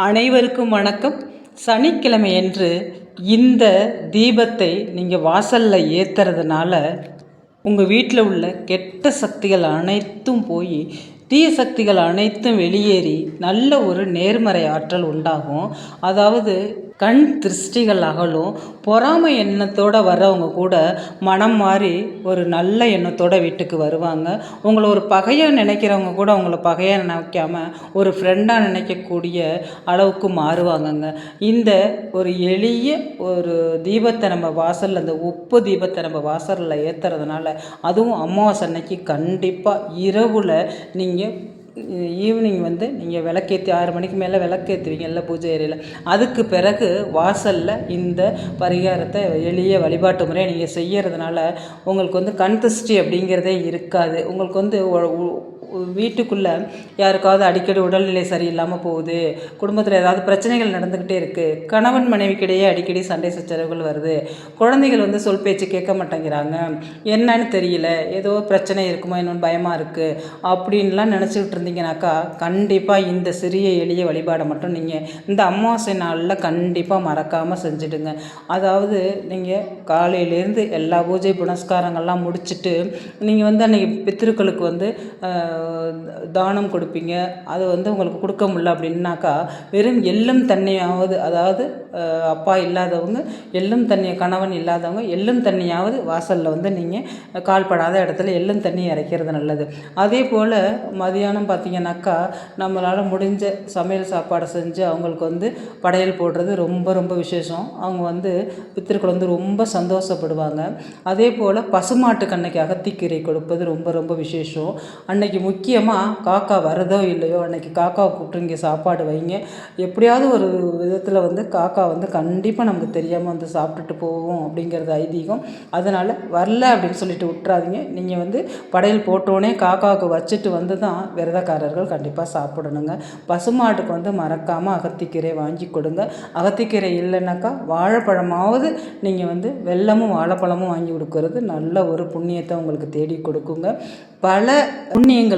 அனைவருக்கும் வணக்கம். சனிக்கிழமையன்று இந்த தீபத்தை நீங்கள் வாசலில் ஏற்றுறதுனால உங்கள் வீட்டில் உள்ள கெட்ட சக்திகள் அனைத்தும் போய் தீய சக்திகள் அனைத்தும் வெளியேறி நல்ல ஒரு நேர்மறை ஆற்றல் உண்டாகும். அதாவது கண் திருஷ்டிகள் அகலும். பொறாமை எண்ணத்தோடு வர்றவங்க கூட மனம் மாறி ஒரு நல்ல எண்ணத்தோட வீட்டுக்கு வருவாங்க. உங்களை ஒரு பகையாக நினைக்கிறவங்க கூட உங்களை பகையாக நினைக்காம ஒரு ஃப்ரெண்டாக நினைக்கக்கூடிய அளவுக்கு மாறுவாங்கங்க. இந்த ஒரு எளிய ஒரு தீபத்தை நம்ம வாசலில், அந்த உப்பு தீபத்தை நம்ம வாசலில் ஏற்றுறதுனால, அதுவும் அமாவாசை அன்னைக்கு கண்டிப்பாக இரவில் நீங்கள் ஈவினிங் நீங்கள் விளக்கேற்றி 6 மணிக்கு மேலே விளக்கேற்றுவீங்கல்ல பூஜை ஏரியில், அதுக்கு பிறகு வாசலில் இந்த பரிகாரத்தை எளிய வழிபாட்டு முறையை நீங்கள் செய்கிறதுனால உங்களுக்கு கண் திருஷ்டி அப்படிங்கிறதே இருக்காது. உங்களுக்கு வீட்டுக்குள்ளே யாருக்காவது அடிக்கடி உடல்நிலை சரியில்லாமல் போகுது, குடும்பத்தில் ஏதாவது பிரச்சனைகள் நடந்துக்கிட்டே இருக்குது, கணவன் மனைவிக்கிடையே அடிக்கடி சண்டை சச்சரவுகள் வருது, குழந்தைகள் சொல் பேச்சு கேட்க மாட்டேங்கிறாங்க, என்னன்னு தெரியல, ஏதோ பிரச்சனை இருக்குமோ என்னன்னு பயமாக இருக்குது அப்படின்லாம் நினச்சிக்கிட்டு இருந்தீங்கன்னாக்கா கண்டிப்பாக இந்த சிறிய எளிய வழிபாடை மட்டும் நீங்கள் இந்த அமாவாசை நாளில் கண்டிப்பாக மறக்காமல் செஞ்சுடுங்க. அதாவது நீங்கள் காலையிலேருந்து எல்லா பூஜை புனஸ்காரங்கள்லாம் முடிச்சுட்டு நீங்கள் அன்றைக்கி பித்திருக்களுக்கு தானம் கொடுப்பீங்க. அது உங்களுக்கு கொடுக்க முடியல அப்படின்னாக்கா வெறும் எள்ளும் தண்ணியாவது, அதாவது அப்பா இல்லாதவங்க எள்ளும் தண்ணியை, கணவன் இல்லாதவங்க எள்ளும் தண்ணியாவது வாசலில் நீங்கள் கால்படாத இடத்துல எள்ளும் தண்ணி இறைக்கிறது நல்லது. அதே போல் மதியானம் பார்த்திங்கனாக்கா நம்மளால் முடிஞ்ச சமையல் சாப்பாடை செஞ்சு அவங்களுக்கு படையல் போடுறது ரொம்ப ரொம்ப விசேஷம். அவங்க பித்திருக்கள் ரொம்ப சந்தோஷப்படுவாங்க. அதே போல் பசுமாட்டுக்கு அன்னைக்கு அகத்திக்கீரை கொடுப்பது ரொம்ப ரொம்ப விசேஷம். அன்னைக்கு முக்கியமாக காக்கா வருதோ இல்லையோ அன்னைக்கு காக்காவை கூப்பிட்டு இங்கே சாப்பாடு வைங்க. எப்படியாவது ஒரு விதத்தில் காக்கா கண்டிப்பாக நமக்கு தெரியாமல் சாப்பிட்டுட்டு போவோம் அப்படிங்கிறது ஐதீகம். அதனால் வரல அப்படின்னு சொல்லிட்டு விட்டுறாதீங்க. நீங்கள் படையல் போட்டோன்னே காக்காவுக்கு வச்சுட்டு தான் விரதக்காரர்கள் கண்டிப்பாக சாப்பிடணுங்க. பசுமாட்டுக்கு மறக்காமல் அகத்திக்கீரை வாங்கி கொடுங்க. அகத்திக்கீரை இல்லைன்னாக்கா வாழைப்பழமாவது நீங்கள் வெல்லமும் வாழைப்பழமும் வாங்கி கொடுக்கறது நல்ல ஒரு புண்ணியத்தை உங்களுக்கு தேடி கொடுக்குங்க. பல புண்ணியங்கள்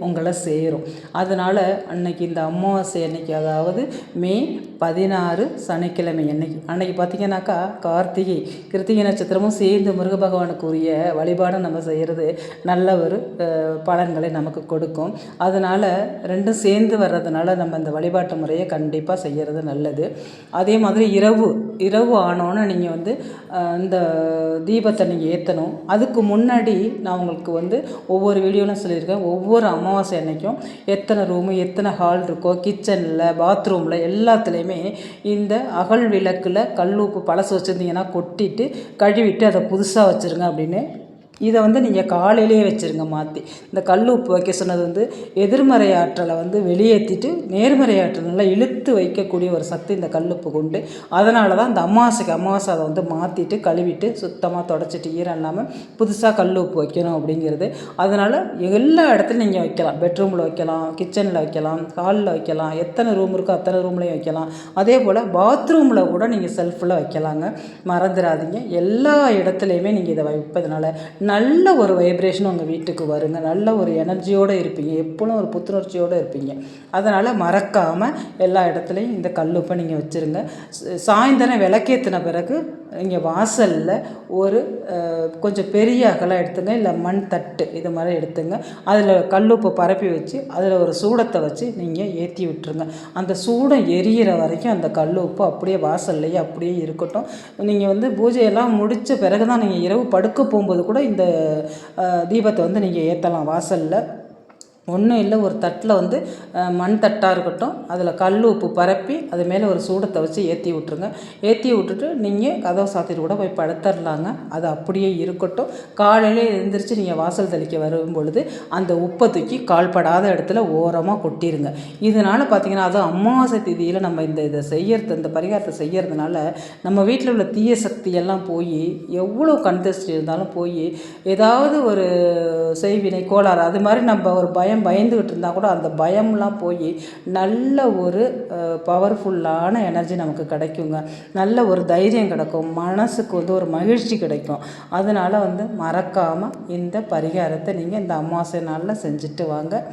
உங்களை சேரும். அதனால் அன்னைக்கு இந்த அமாவாசை அன்னைக்கு, அதாவது மே 16 சனிக்கிழமை அன்னைக்கு பார்த்திங்கனாக்கா கிருத்திகை நட்சத்திரமும் சேர்ந்து முருக பகவானுக்குரிய வழிபாடை நம்ம செய்கிறது நல்ல ஒரு பலன்களை நமக்கு கொடுக்கும். அதனால் ரெண்டும் சேர்ந்து வர்றதுனால நம்ம இந்த வழிபாட்டு முறையை கண்டிப்பாக செய்கிறது நல்லது. அதே மாதிரி இரவு ஆனோன்னு நீங்கள் இந்த தீபத்தை நீங்கள் ஏற்றணும். அதுக்கு முன்னாடி நான் உங்களுக்கு ஒவ்வொரு வீடியோவில் சொல்லியிருக்கேன். ஒவ்வொரு அமாவாசை அன்னைக்கும் எத்தனை ரூமு, எத்தனை ஹால் இருக்கோ, கிச்சனில், பாத்ரூமில் எல்லாத்துலேயுமே இந்த அகல் விளக்கில் கல் உப்பு பழசு வச்சுருந்தீங்கன்னா கொட்டிட்டு கழுவிட்டு அதை புதுசாக வச்சுருங்க அப்படின்னு. இதை நீங்கள் காலையிலேயே வச்சுருங்க. மாற்றி இந்த கல் உப்பு வைக்க சொன்னது எதிர்மறை ஆற்றலை வெளியேற்றிட்டு நேர்மறை ஆற்றல் நல்லா இழுத்து வைக்கக்கூடிய ஒரு சக்தி இந்த கல் உப்பு கொண்டு. அதனால தான் இந்த அமாவாசை அதை மாற்றிட்டு கழுவிட்டு சுத்தமாக தொடச்சிட்டு ஈரம் இல்லாமல் புதுசாக கல் உப்பு வைக்கணும் அப்படிங்கிறது. அதனால் எல்லா இடத்துலையும் நீங்கள் வைக்கலாம். பெட்ரூமில் வைக்கலாம், கிச்சனில் வைக்கலாம், ஹாலில் வைக்கலாம், எத்தனை ரூம் இருக்கோ அத்தனை ரூம்லையும் வைக்கலாம். அதே போல் பாத்ரூமில் கூட நீங்கள் செல்ஃபில் வைக்கலாங்க. மறந்துடாதீங்க. எல்லா இடத்துலையுமே நீங்கள் இதை வைப்பதனால நல்ல ஒரு வைப்ரேஷன் உங்கள் வீட்டுக்கு வருங்க. நல்ல ஒரு எனர்ஜியோடு இருப்பீங்க. எப்பொழுதும் ஒரு புத்துணர்ச்சியோடு இருப்பீங்க. அதனால் மறக்காமல் எல்லா இடத்துலையும் இந்த கல்லுப்பை நீங்கள் வச்சுருங்க. சாயந்தரம் விளக்கேற்றின பிறகு நீங்கள் வாசலில் ஒரு கொஞ்சம் பெரிய அகலம் எடுத்துங்க, இல்லை மண் தட்டு இது மாதிரி எடுத்துங்க. அதில் கல்லுப்பை பரப்பி வச்சு அதில் ஒரு சூடத்தை வச்சு நீங்கள் ஏற்றி விட்டுருங்க. அந்த சூடம் எரியிற வரைக்கும் அந்த கல்லுப்பு அப்படியே வாசல்லையே அப்படியே இருக்கட்டும். நீங்கள் பூஜையெல்லாம் முடித்த பிறகு தான் நீங்கள் இரவு படுக்க போகும்போது கூட இந்த தீபத்தை நீங்கள் ஏற்றலாம் வாசலில். ஒன்றும் இல்லை, ஒரு தட்டில் மண் தட்டாக இருக்கட்டும், அதில் கல் உப்பு பரப்பி அது மேலே ஒரு சூடத்தை வச்சு ஏற்றி விட்ருங்க. ஏற்றி விட்டுட்டு நீங்கள் கதவை சாத்திட்டு கூட போய் படுத்துடலாங்க. அது அப்படியே இருக்கட்டும். காலையிலே எழுந்திரிச்சு நீங்கள் வாசல் தெளிக்க வரும் பொழுது அந்த உப்பை தூக்கி கால்படாத இடத்துல ஓரமாக கொட்டிடுங்க. இதனால் பார்த்திங்கன்னா அது அமாவாசை திதியில் நம்ம இதை செய்யறது, இந்த பரிகாரத்தை செய்கிறதுனால நம்ம வீட்டில் உள்ள தீய சக்தியெல்லாம் போய், எவ்வளோ கண் திருஷ்டி இருந்தாலும் போய், ஏதாவது ஒரு செய்வினை கோளாறு அது மாதிரி நம்ம ஒரு பயம் பயந்துக்கிட்டு இருந்தால் கூட அந்த பயம்லாம் போய் நல்ல ஒரு பவர்ஃபுல்லான எனர்ஜி நமக்கு கிடைக்குங்க. நல்ல ஒரு தைரியம் கிடைக்கும், மனசுக்கு வந்து ஒரு மகிழ்ச்சி கிடைக்கும். அதனால் வந்து மறக்காமல் இந்த பரிகாரத்தை நீங்கள் இந்த அமாவாசை நாளில் செஞ்சுட்டு வாங்க,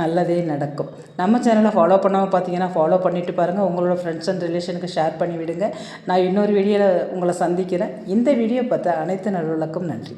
நல்லதே நடக்கும். நம்ம சேனலை ஃபாலோ பண்ணாமல் பார்த்தீங்கன்னா ஃபாலோ பண்ணிவிட்டு பாருங்கள். உங்களோட ஃப்ரெண்ட்ஸ் அண்ட் ரிலேஷனுக்கு ஷேர் பண்ணி விடுங்க. நான் இன்னொரு வீடியோவில் உங்களை சந்திக்கிறேன். இந்த வீடியோ பார்த்த அனைத்து நல்லுள்ளக்கும் நன்றி.